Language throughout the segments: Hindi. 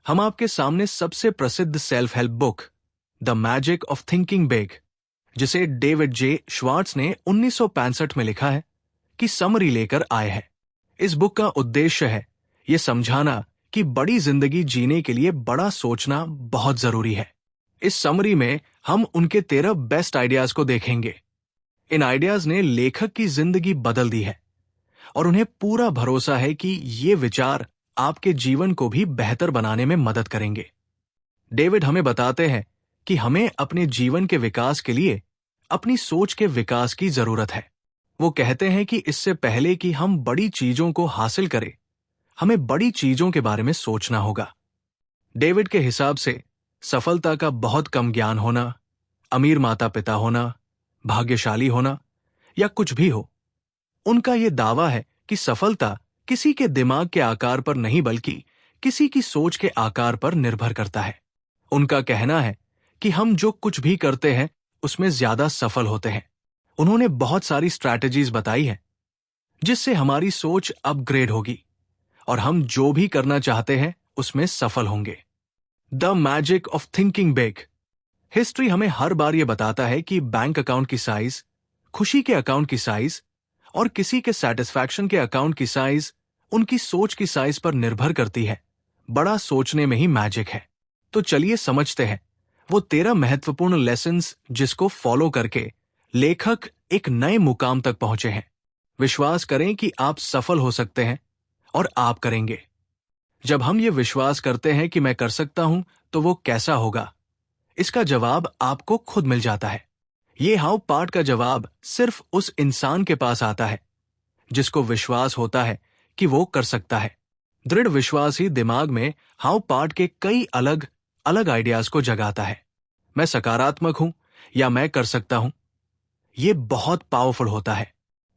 हम आपके सामने सबसे प्रसिद्ध self help book the magic of thinking big, जिसे डेविड जे श्वार्ट्ज ने 1965 में लिखा है, की समरी लेकर आए हैं। इस बुक का उद्देश्य है यह समझाना कि बड़ी जिंदगी जीने के लिए बड़ा सोचना बहुत जरूरी है। इस समरी में हम उनके 13 बेस्ट आइडियाज को देखेंगे। इन आइडियाज ने लेखक की जिंदगी बदल दी है और उन्हें पूरा भरोसा है कि ये विचार आपके जीवन को भी बेहतर बनाने में मदद करेंगे। डेविड हमें बताते हैं कि हमें अपने जीवन के विकास के लिए अपनी सोच के विकास की जरूरत है। वो कहते हैं कि इससे पहले कि हम बड़ी चीजों को हासिल करें, हमें बड़ी चीजों के बारे में सोचना होगा। डेविड के हिसाब से सफलता का बहुत कम ज्ञान होना, अमीर माता पिता होना, भाग्यशाली होना या कुछ भी हो, उनका यह दावा है कि सफलता किसी के दिमाग के आकार पर नहीं बल्कि किसी की सोच के आकार पर निर्भर करता है। उनका कहना है कि हम जो कुछ भी करते हैं उसमें ज्यादा सफल होते हैं। उन्होंने बहुत सारी स्ट्रैटेजीज बताई हैं जिससे हमारी सोच अपग्रेड होगी और हम जो भी करना चाहते हैं उसमें सफल होंगे। The magic of thinking big. History हमें हर बार यह बताता है कि बैंक अकाउंट की साइज, खुशी के अकाउंट की साइज और किसी के सेटिस्फैक्शन के अकाउंट की साइज उनकी सोच की साइज पर निर्भर करती है। बड़ा सोचने में ही मैजिक है। तो चलिए समझते हैं वो 13 महत्वपूर्ण लेसन्स जिसको फॉलो करके लेखक एक नए मुकाम तक पहुंचे हैं। विश्वास करें कि आप सफल हो सकते हैं और आप करेंगे। जब हम ये विश्वास करते हैं कि मैं कर सकता हूं तो वो कैसा होगा, इसका जवाब आपको खुद मिल जाता है। ये हाउ पार्ट का जवाब सिर्फ उस इंसान के पास आता है जिसको विश्वास होता है कि वो कर सकता है। दृढ़ विश्वास ही दिमाग में हाउ पार्ट के कई अलग अलग आइडियाज को जगाता है। मैं सकारात्मक हूं या मैं कर सकता हूं, ये बहुत पावरफुल होता है।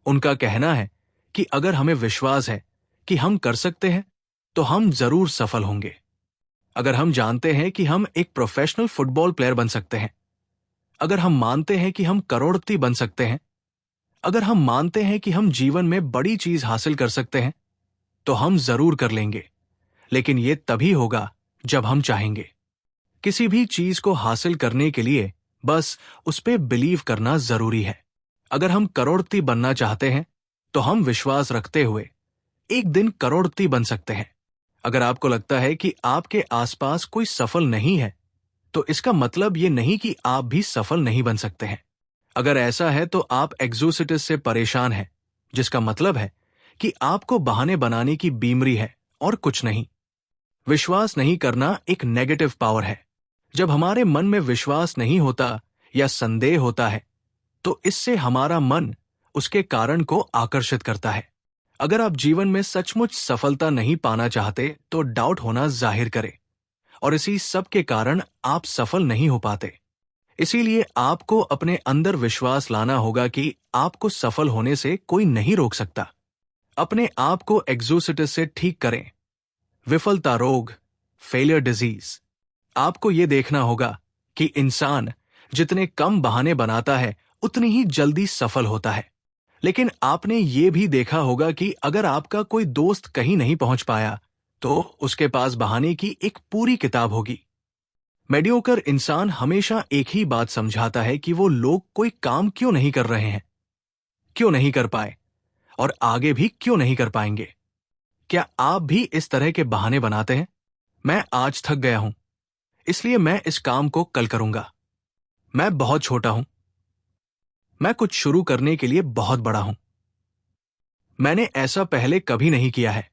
उनका कहना है कि अगर हमें विश्वास है कि हम कर सकते हैं तो हम जरूर सफल होंगे। अगर हम जानते हैं कि हम एक प्रोफेशनल फुटबॉल प्लेयर बन सकते हैं, अगर हम मानते हैं कि हम करोड़पति बन सकते हैं, अगर हम मानते हैं कि हम जीवन में बड़ी चीज हासिल कर सकते हैं, तो हम जरूर कर लेंगे। लेकिन यह तभी होगा जब हम चाहेंगे। किसी भी चीज को हासिल करने के लिए बस उस पे बिलीव करना जरूरी है। अगर हम करोड़पति बनना चाहते हैं तो हम विश्वास रखते हुए एक दिन करोड़पति बन सकते हैं। अगर आपको लगता है कि आपके आसपास कोई सफल नहीं है तो इसका मतलब ये नहीं कि आप भी सफल नहीं बन सकते हैं। अगर ऐसा है तो आप एग्जोसिटिस से परेशान हैं, जिसका मतलब है कि आपको बहाने बनाने की बीमारी है और कुछ नहीं। विश्वास नहीं करना एक नेगेटिव पावर है। जब हमारे मन में विश्वास नहीं होता या संदेह होता है तो इससे हमारा मन उसके कारण को आकर्षित करता है। अगर आप जीवन में सचमुच सफलता नहीं पाना चाहते तो डाउट होना जाहिर करें और इसी सब के कारण आप सफल नहीं हो पाते। इसीलिए आपको अपने अंदर विश्वास लाना होगा कि आपको सफल होने से कोई नहीं रोक सकता। अपने आप को एग्जोसिटिस से ठीक करें, विफलता रोग, फेलियर डिजीज। आपको यह देखना होगा कि इंसान जितने कम बहाने बनाता है उतनी ही जल्दी सफल होता है। लेकिन आपने ये भी देखा होगा कि अगर आपका कोई दोस्त कहीं नहीं पहुंच पाया तो उसके पास बहाने की एक पूरी किताब होगी। मेडियोकर इंसान हमेशा एक ही बात समझाता है कि वो लोग कोई काम क्यों नहीं कर रहे हैं, क्यों नहीं कर पाए और आगे भी क्यों नहीं कर पाएंगे। क्या आप भी इस तरह के बहाने बनाते हैं? मैं आज थक गया हूं, इसलिए मैं इस काम को कल करूंगा। मैं बहुत छोटा हूं, मैं कुछ शुरू करने के लिए बहुत बड़ा हूं। मैंने ऐसा पहले कभी नहीं किया है।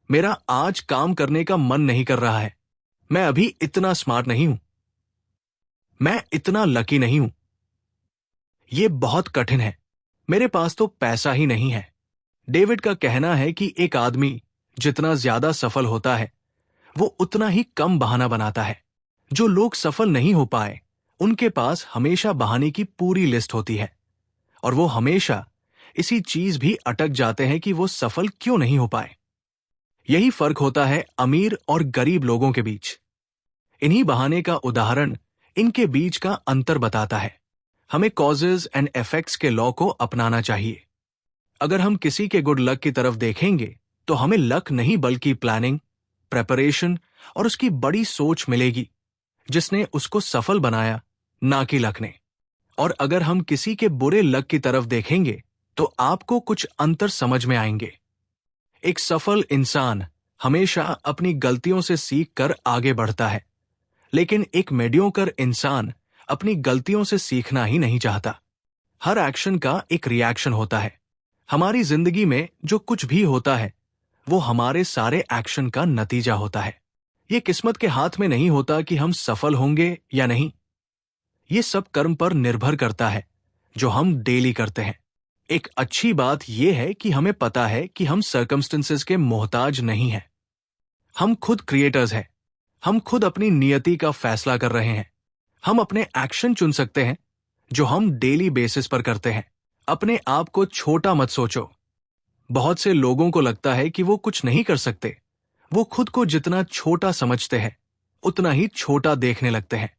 मेरा आज काम करने का मन नहीं कर रहा है। मैं अभी इतना स्मार्ट नहीं हूं। मैं इतना लकी नहीं हूं। यह बहुत कठिन है। मेरे पास तो पैसा ही नहीं है। डेविड का कहना है कि एक आदमी जितना ज्यादा सफल होता है वो उतना ही कम बहाना बनाता है। जो लोग सफल नहीं हो पाए उनके पास हमेशा बहाने की पूरी लिस्ट होती है और वो हमेशा इसी चीज भी अटक जाते हैं कि वो सफल क्यों नहीं हो पाए। यही फर्क होता है अमीर और गरीब लोगों के बीच। इन्हीं बहाने का उदाहरण इनके बीच का अंतर बताता है। हमें कॉजेज एंड इफेक्ट्स के लॉ को अपनाना चाहिए। अगर हम किसी के गुड लक की तरफ देखेंगे तो हमें लक नहीं बल्कि प्लानिंग, प्रेपरेशन और उसकी बड़ी सोच मिलेगी जिसने उसको सफल बनाया, ना कि लक ने। और अगर हम किसी के बुरे लक की तरफ देखेंगे तो आपको कुछ अंतर समझ में आएंगे। एक सफल इंसान हमेशा अपनी गलतियों से सीख कर आगे बढ़ता है, लेकिन एक मेडियोकर इंसान अपनी गलतियों से सीखना ही नहीं चाहता। हर एक्शन का एक रिएक्शन होता है। हमारी जिंदगी में जो कुछ भी होता है वो हमारे सारे एक्शन का नतीजा होता है। ये किस्मत के हाथ में नहीं होता कि हम सफल होंगे या नहीं। ये सब कर्म पर निर्भर करता है जो हम डेली करते हैं। एक अच्छी बात यह है कि हमें पता है कि हम सर्कमस्टेंसेस के मोहताज नहीं हैं। हम खुद क्रिएटर्स हैं। हम खुद अपनी नियति का फैसला कर रहे हैं। हम अपने एक्शन चुन सकते हैं जो हम डेली बेसिस पर करते हैं। अपने आप को छोटा मत सोचो। बहुत से लोगों को लगता है कि वो कुछ नहीं कर सकते। वो खुद को जितना छोटा समझते हैं उतना ही छोटा देखने लगते हैं।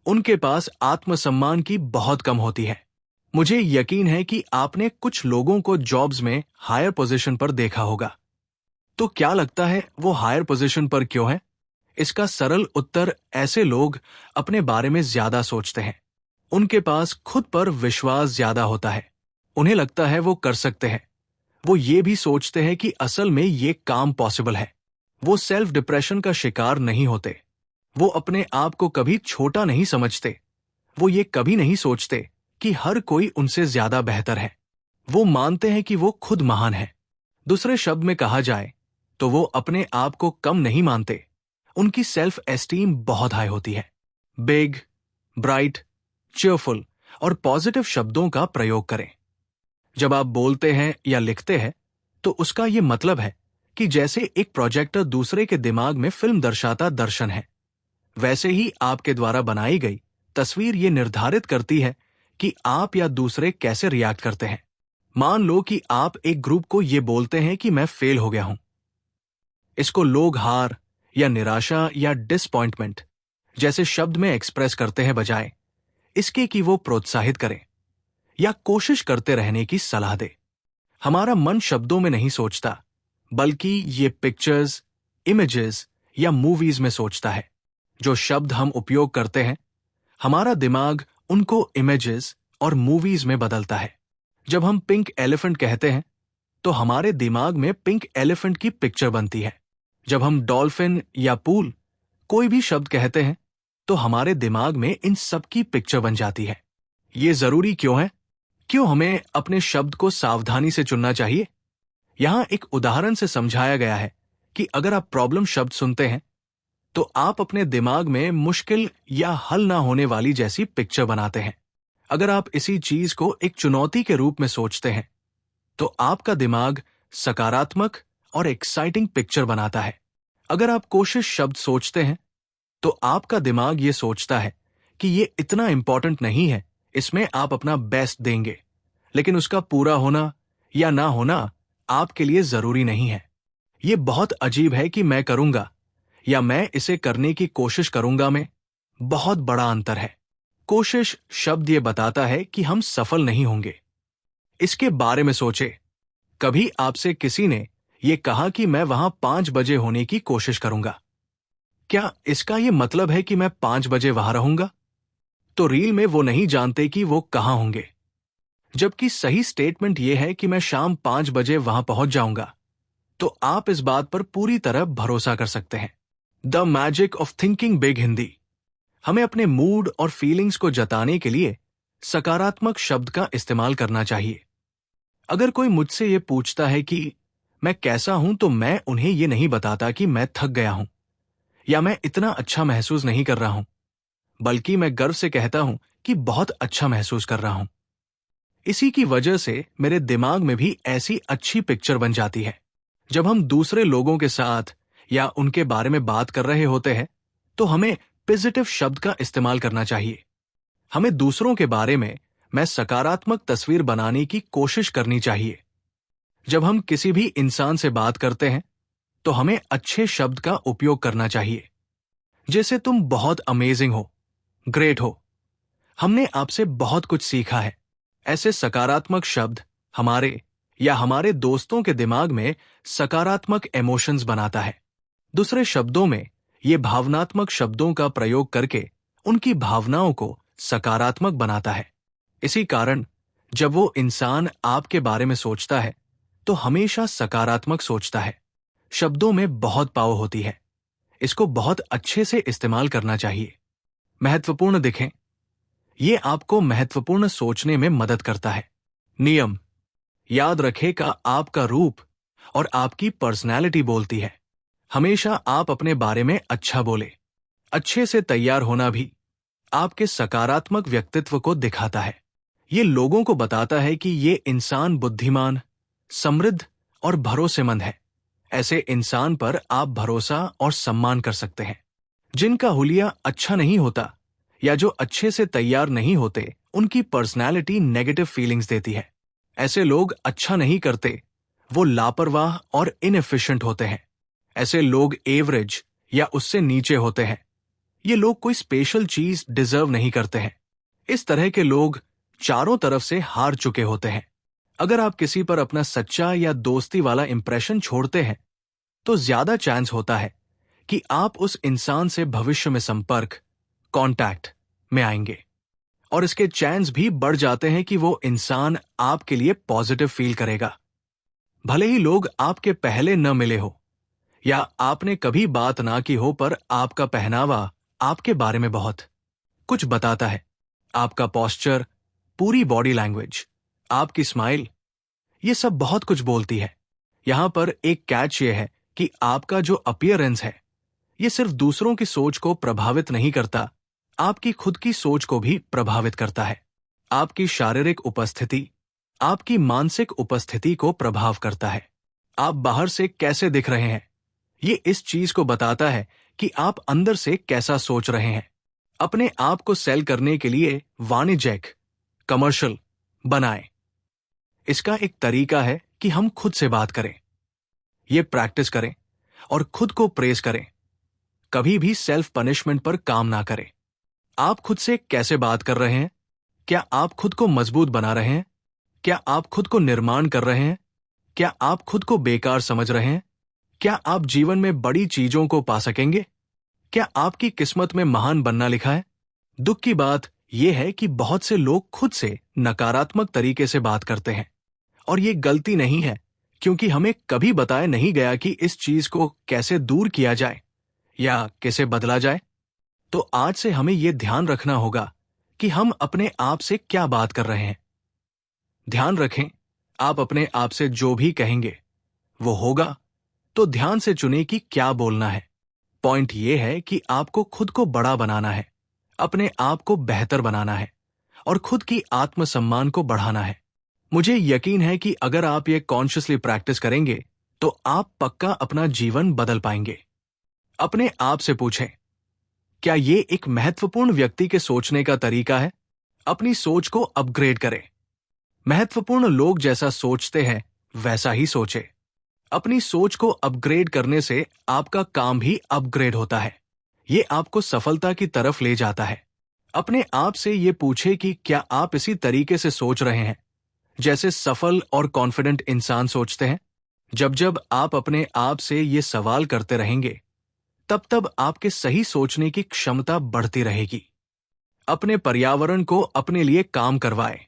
उनके पास आत्मसम्मान की बहुत कम होती है। मुझे यकीन है कि आपने कुछ लोगों को जॉब्स में हायर पोजीशन पर देखा होगा। तो क्या लगता है वो हायर पोजीशन पर क्यों है? इसका सरल उत्तर ऐसे लोग अपने बारे में ज्यादा सोचते हैं। उनके पास खुद पर विश्वास ज्यादा होता है। उन्हें लगता है वो कर सकते हैं। वो ये भी सोचते हैं कि असल में ये काम पॉसिबल है। वो सेल्फ डिप्रेशन का शिकार नहीं होते। वो अपने आप को कभी छोटा नहीं समझते। वो ये कभी नहीं सोचते कि हर कोई उनसे ज्यादा बेहतर है। वो मानते हैं कि वो खुद महान है। दूसरे शब्द में कहा जाए तो वो अपने आप को कम नहीं मानते। उनकी सेल्फ एस्टीम बहुत हाई होती है। बिग, ब्राइट, चीयरफुल और पॉजिटिव शब्दों का प्रयोग करें जब आप बोलते हैं या लिखते हैं, तो उसका ये मतलब है कि जैसे एक प्रोजेक्टर दूसरे के दिमाग में फिल्म दर्शाता दर्शन है, वैसे ही आपके द्वारा बनाई गई तस्वीर ये निर्धारित करती है कि आप या दूसरे कैसे रिएक्ट करते हैं। मान लो कि आप एक ग्रुप को ये बोलते हैं कि मैं फेल हो गया हूं। इसको लोग हार या निराशा या डिसअपॉइंटमेंट जैसे शब्द में एक्सप्रेस करते हैं, बजाय इसके कि वो प्रोत्साहित करें या कोशिश करते रहने की सलाह दे। हमारा मन शब्दों में नहीं सोचता, बल्कि ये पिक्चर्स, इमेजेस या मूवीज में सोचता है। जो शब्द हम उपयोग करते हैं, हमारा दिमाग उनको इमेजेस और मूवीज में बदलता है। जब हम पिंक एलिफेंट कहते हैं तो हमारे दिमाग में पिंक एलिफेंट की पिक्चर बनती है। जब हम डॉल्फिन या पूल कोई भी शब्द कहते हैं तो हमारे दिमाग में इन सब की पिक्चर बन जाती है। ये जरूरी क्यों है? क्यों हमें अपने शब्द को सावधानी से चुनना चाहिए? यहां एक उदाहरण से समझाया गया है कि अगर आप प्रॉब्लम शब्द सुनते हैं तो आप अपने दिमाग में मुश्किल या हल ना होने वाली जैसी पिक्चर बनाते हैं। अगर आप इसी चीज को एक चुनौती के रूप में सोचते हैं तो आपका दिमाग सकारात्मक और एक्साइटिंग पिक्चर बनाता है। अगर आप कोशिश शब्द सोचते हैं तो आपका दिमाग ये सोचता है कि ये इतना इंपॉर्टेंट नहीं है, इसमें आप अपना बेस्ट देंगे, लेकिन उसका पूरा होना या ना होना आपके लिए जरूरी नहीं है। ये बहुत अजीब है कि मैं करूंगा या मैं इसे करने की कोशिश करूंगा में बहुत बड़ा अंतर है। कोशिश शब्द ये बताता है कि हम सफल नहीं होंगे। इसके बारे में सोचे। कभी आपसे किसी ने ये कहा कि मैं वहां 5 बजे होने की कोशिश करूंगा। क्या इसका ये मतलब है कि मैं 5 बजे वहां रहूंगा? तो रील में वो नहीं जानते कि वो कहां होंगे। जबकि सही स्टेटमेंट ये है कि मैं शाम 5 बजे वहां पहुंच जाऊंगा। तो आप इस बात पर पूरी तरह भरोसा कर सकते हैं। The magic of thinking big Hindi. हमें अपने मूड और फीलिंग्स को जताने के लिए सकारात्मक शब्द का इस्तेमाल करना चाहिए। अगर कोई मुझसे ये पूछता है कि मैं कैसा हूं, तो मैं उन्हें ये नहीं बताता कि मैं थक गया हूं या मैं इतना अच्छा महसूस नहीं कर रहा हूं, बल्कि मैं गर्व से कहता हूं कि बहुत अच्छा महसूस कर रहा हूं। इसी की वजह से मेरे दिमाग में भी ऐसी अच्छी पिक्चर बन जाती है। जब हम दूसरे लोगों के साथ या उनके बारे में बात कर रहे होते हैं तो हमें पॉजिटिव शब्द का इस्तेमाल करना चाहिए। हमें दूसरों के बारे में मैं सकारात्मक तस्वीर बनाने की कोशिश करनी चाहिए। जब हम किसी भी इंसान से बात करते हैं तो हमें अच्छे शब्द का उपयोग करना चाहिए, जैसे तुम बहुत अमेजिंग हो, ग्रेट हो, हमने आपसे बहुत कुछ सीखा है। ऐसे सकारात्मक शब्द हमारे या हमारे दोस्तों के दिमाग में सकारात्मक इमोशंस बनाता है। दूसरे शब्दों में ये भावनात्मक शब्दों का प्रयोग करके उनकी भावनाओं को सकारात्मक बनाता है। इसी कारण जब वो इंसान आपके बारे में सोचता है तो हमेशा सकारात्मक सोचता है। शब्दों में बहुत पावर होती है, इसको बहुत अच्छे से इस्तेमाल करना चाहिए। महत्वपूर्ण दिखें, ये आपको महत्वपूर्ण सोचने में मदद करता है। नियम, याद रखें कि आपका रूप और आपकी पर्सनैलिटी बोलती है। हमेशा आप अपने बारे में अच्छा बोले। अच्छे से तैयार होना भी आपके सकारात्मक व्यक्तित्व को दिखाता है। ये लोगों को बताता है कि ये इंसान बुद्धिमान, समृद्ध और भरोसेमंद है। ऐसे इंसान पर आप भरोसा और सम्मान कर सकते हैं। जिनका हुलिया अच्छा नहीं होता या जो अच्छे से तैयार नहीं होते, उनकी पर्सनैलिटी नेगेटिव फीलिंग्स देती है। ऐसे लोग अच्छा नहीं करते, वो लापरवाह और इनएफिशिएंट होते हैं। ऐसे लोग एवरेज या उससे नीचे होते हैं। ये लोग कोई स्पेशल चीज डिजर्व नहीं करते हैं। इस तरह के लोग चारों तरफ से हार चुके होते हैं। अगर आप किसी पर अपना सच्चा या दोस्ती वाला इंप्रेशन छोड़ते हैं तो ज्यादा चांस होता है कि आप उस इंसान से भविष्य में संपर्क, कांटेक्ट में आएंगे, और इसके चांस भी बढ़ जाते हैं कि वो इंसान आपके लिए पॉजिटिव फील करेगा। भले ही लोग आपके पहले न मिले हो या आपने कभी बात ना की हो, पर आपका पहनावा आपके बारे में बहुत कुछ बताता है। आपका पोस्चर, पूरी बॉडी लैंग्वेज, आपकी स्माइल, ये सब बहुत कुछ बोलती है। यहां पर एक कैच ये है कि आपका जो अपीयरेंस है ये सिर्फ दूसरों की सोच को प्रभावित नहीं करता, आपकी खुद की सोच को भी प्रभावित करता है। आपकी शारीरिक उपस्थिति आपकी मानसिक उपस्थिति को प्रभाव करता है। आप बाहर से कैसे दिख रहे हैं, ये इस चीज को बताता है कि आप अंदर से कैसा सोच रहे हैं। अपने आप को सेल करने के लिए वाणिज्यिक, कमर्शियल बनाएं। इसका एक तरीका है कि हम खुद से बात करें, ये प्रैक्टिस करें और खुद को प्रेज करें। कभी भी सेल्फ पनिशमेंट पर काम ना करें। आप खुद से कैसे बात कर रहे हैं? क्या आप खुद को मजबूत बना रहे हैं? क्या आप खुद को निर्माण कर रहे हैं? क्या आप खुद को बेकार समझ रहे हैं? क्या आप जीवन में बड़ी चीजों को पा सकेंगे? क्या आपकी किस्मत में महान बनना लिखा है? दुख की बात यह है कि बहुत से लोग खुद से नकारात्मक तरीके से बात करते हैं, और ये गलती नहीं है, क्योंकि हमें कभी बताया नहीं गया कि इस चीज को कैसे दूर किया जाए या कैसे बदला जाए। तो आज से हमें यह ध्यान रखना होगा कि हम अपने आप से क्या बात कर रहे हैं। ध्यान रखें, आप अपने आप से जो भी कहेंगे वो होगा, तो ध्यान से चुनें कि क्या बोलना है। पॉइंट ये है कि आपको खुद को बड़ा बनाना है, अपने आप को बेहतर बनाना है और खुद की आत्मसम्मान को बढ़ाना है। मुझे यकीन है कि अगर आप ये कॉन्शियसली प्रैक्टिस करेंगे तो आप पक्का अपना जीवन बदल पाएंगे। अपने आप से पूछें, क्या ये एक महत्वपूर्ण व्यक्ति के सोचने का तरीका है? अपनी सोच को अपग्रेड करें। महत्वपूर्ण लोग जैसा सोचते हैं वैसा ही सोचे। अपनी सोच को अपग्रेड करने से आपका काम भी अपग्रेड होता है। ये आपको सफलता की तरफ ले जाता है। अपने आप से ये पूछे कि क्या आप इसी तरीके से सोच रहे हैं जैसे सफल और कॉन्फिडेंट इंसान सोचते हैं। जब जब आप अपने आप से ये सवाल करते रहेंगे, तब तब आपके सही सोचने की क्षमता बढ़ती रहेगी। अपने पर्यावरण को अपने लिए काम करवाएं,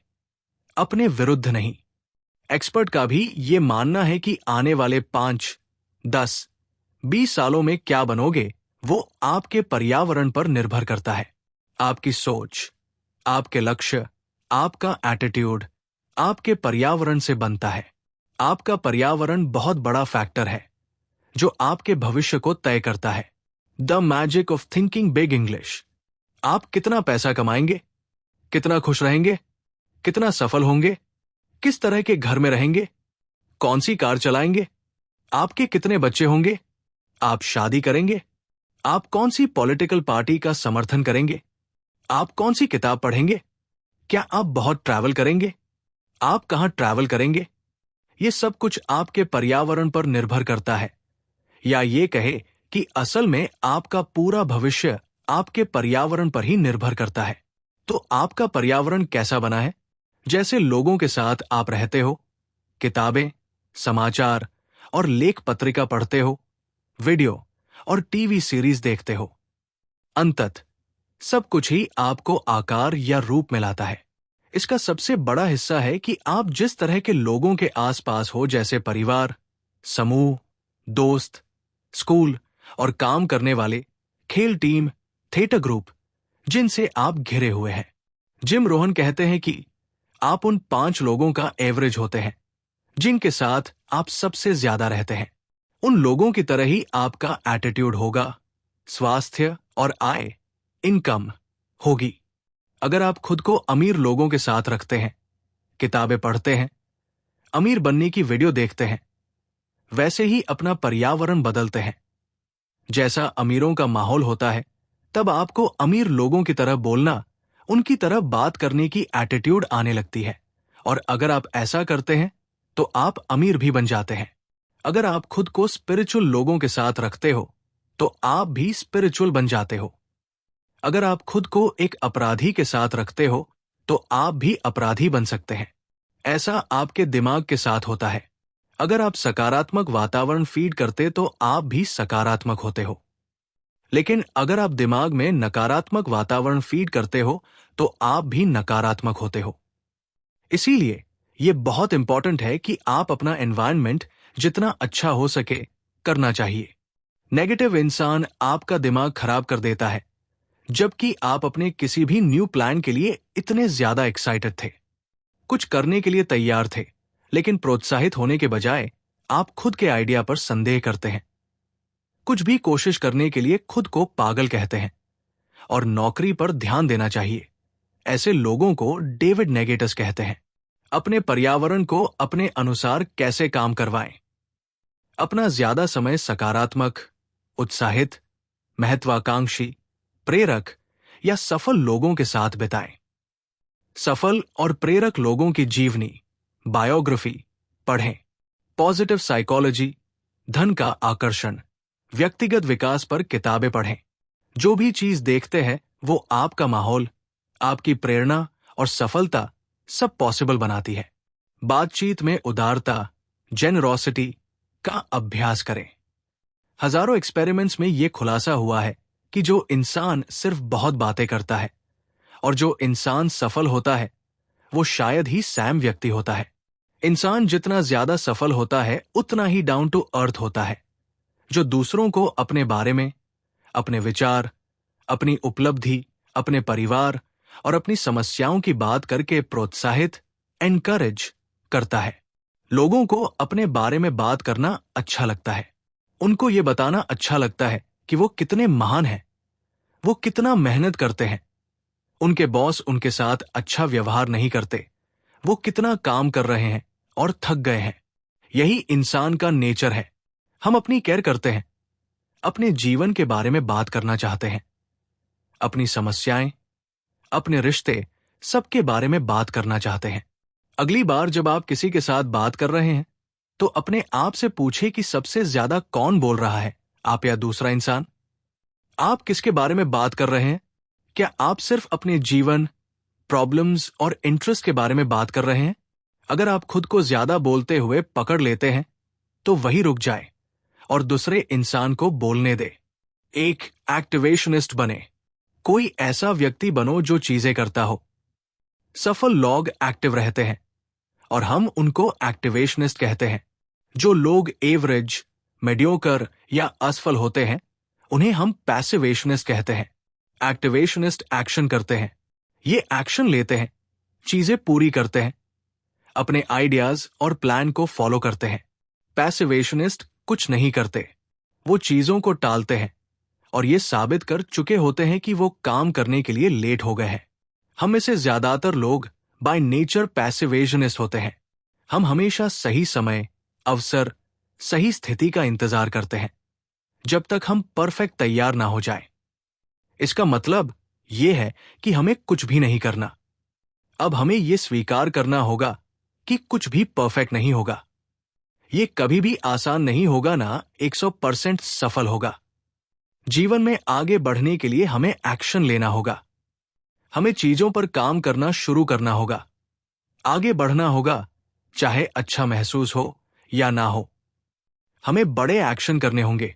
अपने विरुद्ध नहीं। एक्सपर्ट का भी ये मानना है कि आने वाले 5, 10, 20 सालों में क्या बनोगे वो आपके पर्यावरण पर निर्भर करता है। आपकी सोच, आपके लक्ष्य, आपका एटीट्यूड आपके पर्यावरण से बनता है। आपका पर्यावरण बहुत बड़ा फैक्टर है जो आपके भविष्य को तय करता है। The magic of thinking big English. आप कितना पैसा कमाएंगे, कितना खुश रहेंगे, कितना सफल होंगे, किस तरह के घर में रहेंगे, कौन सी कार चलाएंगे, आपके कितने बच्चे होंगे, आप शादी करेंगे, आप कौन सी पॉलिटिकल पार्टी का समर्थन करेंगे, आप कौन सी किताब पढ़ेंगे, क्या आप बहुत ट्रैवल करेंगे, आप कहां ट्रैवल करेंगे, ये सब कुछ आपके पर्यावरण पर निर्भर करता है। या ये कहे कि असल में आपका पूरा भविष्य आपके पर्यावरण पर ही निर्भर करता है। तो आपका पर्यावरण कैसा बना है? जैसे लोगों के साथ आप रहते हो, किताबें, समाचार और लेख पत्रिका पढ़ते हो, वीडियो और टीवी सीरीज देखते हो। अंततः सब कुछ ही आपको आकार या रूप में लाता है। इसका सबसे बड़ा हिस्सा है कि आप जिस तरह के लोगों के आसपास हो, जैसे परिवार, समूह, दोस्त, स्कूल और काम करने वाले, खेल टीम, थिएटर ग्रुप, जिनसे आप घिरे हुए हैं। जिम रोहन कहते हैं कि आप उन 5 लोगों का एवरेज होते हैं जिनके साथ आप सबसे ज्यादा रहते हैं। उन लोगों की तरह ही आपका एटीट्यूड होगा, स्वास्थ्य और आय, इनकम होगी। अगर आप खुद को अमीर लोगों के साथ रखते हैं, किताबें पढ़ते हैं, अमीर बनने की वीडियो देखते हैं, वैसे ही अपना पर्यावरण बदलते हैं। जैसा अमीरों का माहौल होता है, तब आपको अमीर लोगों की तरह बोलना, उनकी तरह बात करने की एटीट्यूड आने लगती है। और अगर आप ऐसा करते हैं तो आप अमीर भी बन जाते हैं। अगर आप खुद को स्पिरिचुअल लोगों के साथ रखते हो तो आप भी स्पिरिचुअल बन जाते हो। अगर आप खुद को एक अपराधी के साथ रखते हो तो आप भी अपराधी बन सकते हैं। ऐसा आपके दिमाग के साथ होता है। अगर आप सकारात्मक वातावरण फीड करते तो आप भी सकारात्मक होते हो। लेकिन अगर आप दिमाग में नकारात्मक वातावरण फीड करते हो तो आप भी नकारात्मक होते हो। इसीलिए यह बहुत इंपॉर्टेंट है कि आप अपना एनवायरनमेंट जितना अच्छा हो सके करना चाहिए। नेगेटिव इंसान आपका दिमाग खराब कर देता है, जबकि आप अपने किसी भी न्यू प्लान के लिए इतने ज्यादा एक्साइटेड थे, कुछ करने के लिए तैयार थे, लेकिन प्रोत्साहित होने के बजाय आप खुद के आइडिया पर संदेह करते हैं। कुछ भी कोशिश करने के लिए खुद को पागल कहते हैं और नौकरी पर ध्यान देना चाहिए। ऐसे लोगों को डेविड नेगेटस कहते हैं। अपने पर्यावरण को अपने अनुसार कैसे काम करवाएं। अपना ज्यादा समय सकारात्मक, उत्साहित, महत्वाकांक्षी, प्रेरक या सफल लोगों के साथ बिताएं। सफल और प्रेरक लोगों की जीवनी, बायोग्राफी पढ़ें। पॉजिटिव साइकोलॉजी, धन का आकर्षण, व्यक्तिगत विकास पर किताबें पढ़ें। जो भी चीज देखते हैं वो आपका माहौल, आपकी प्रेरणा और सफलता सब पॉसिबल बनाती है। बातचीत में उदारता, जेनरोसिटी का अभ्यास करें। हजारों एक्सपेरिमेंट्स में यह खुलासा हुआ है कि जो इंसान सिर्फ बहुत बातें करता है और जो इंसान सफल होता है वो शायद ही सैम व्यक्ति होता है। इंसान जितना ज्यादा सफल होता है उतना ही डाउन टू अर्थ होता है, जो दूसरों को अपने बारे में, अपने विचार, अपनी उपलब्धि, अपने परिवार और अपनी समस्याओं की बात करके प्रोत्साहित, एनकरेज करता है। लोगों को अपने बारे में बात करना अच्छा लगता है। उनको ये बताना अच्छा लगता है कि वो कितने महान हैं, वो कितना मेहनत करते हैं, उनके बॉस उनके साथ अच्छा व्यवहार नहीं करते, वो कितना काम कर रहे हैं और थक गए हैं। यही इंसान का नेचर है। हम अपनी केयर करते हैं, अपने जीवन के बारे में बात करना चाहते हैं, अपनी समस्याएं, अपने रिश्ते, सबके बारे में बात करना चाहते हैं। अगली बार जब आप किसी के साथ बात कर रहे हैं तो अपने आप से पूछे कि सबसे ज्यादा कौन बोल रहा है, आप या दूसरा इंसान। आप किसके बारे में बात कर रहे हैं? क्या आप सिर्फ अपने जीवन, प्रॉब्लम्स और इंटरेस्ट के बारे में बात कर रहे हैं? अगर आप खुद को ज्यादा बोलते हुए पकड़ लेते हैं तो वही रुक जाए और दूसरे इंसान को बोलने दे। एक एक्टिवेशनिस्ट बने। कोई ऐसा व्यक्ति बनो जो चीजें करता हो। सफल लोग एक्टिव रहते हैं और हम उनको एक्टिवेशनिस्ट कहते हैं। जो लोग एवरेज, मेडियोकर या असफल होते हैं उन्हें हम पैसिवेशनिस्ट कहते हैं। एक्टिवेशनिस्ट एक्शन करते हैं, ये एक्शन लेते हैं, चीजें पूरी करते हैं, अपने आइडियाज और प्लान को फॉलो करते हैं। पैसिवेशनिस्ट कुछ नहीं करते, वो चीजों को टालते हैं और ये साबित कर चुके होते हैं कि वो काम करने के लिए लेट हो गए हैं। हम में से ज्यादातर लोग बाय नेचर पैसिवेशनिस्ट होते हैं। हम हमेशा सही समय, अवसर, सही स्थिति का इंतजार करते हैं जब तक हम परफेक्ट तैयार ना हो जाए। इसका मतलब यह है कि हमें कुछ भी नहीं करना। अब हमें यह स्वीकार करना होगा कि कुछ भी परफेक्ट नहीं होगा। यह कभी भी आसान नहीं होगा, ना 100% सफल होगा। जीवन में आगे बढ़ने के लिए हमें एक्शन लेना होगा। हमें चीजों पर काम करना शुरू करना होगा। आगे बढ़ना होगा, चाहे अच्छा महसूस हो या ना हो। हमें बड़े एक्शन करने होंगे।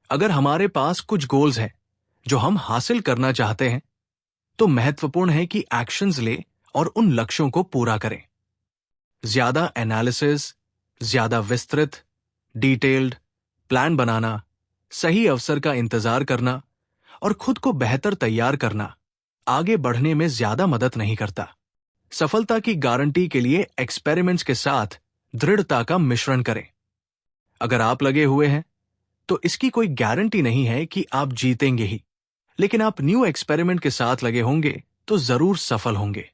अगर हमारे पास कुछ गोल्स हैं जो हम हासिल करना चाहते हैं, तो महत्वपूर्ण है कि एक्शंस ले और उन लक्ष्यों को पूरा करें। ज्यादा एनालिसिस, ज्यादा विस्तृत, डिटेल्ड प्लान बनाना, सही अवसर का इंतजार करना और खुद को बेहतर तैयार करना आगे बढ़ने में ज्यादा मदद नहीं करता। सफलता की गारंटी के लिए एक्सपेरिमेंट्स के साथ दृढ़ता का मिश्रण करें। अगर आप लगे हुए हैं तो इसकी कोई गारंटी नहीं है कि आप जीतेंगे ही, लेकिन आप न्यू एक्सपेरिमेंट के साथ लगे होंगे तो जरूर सफल होंगे।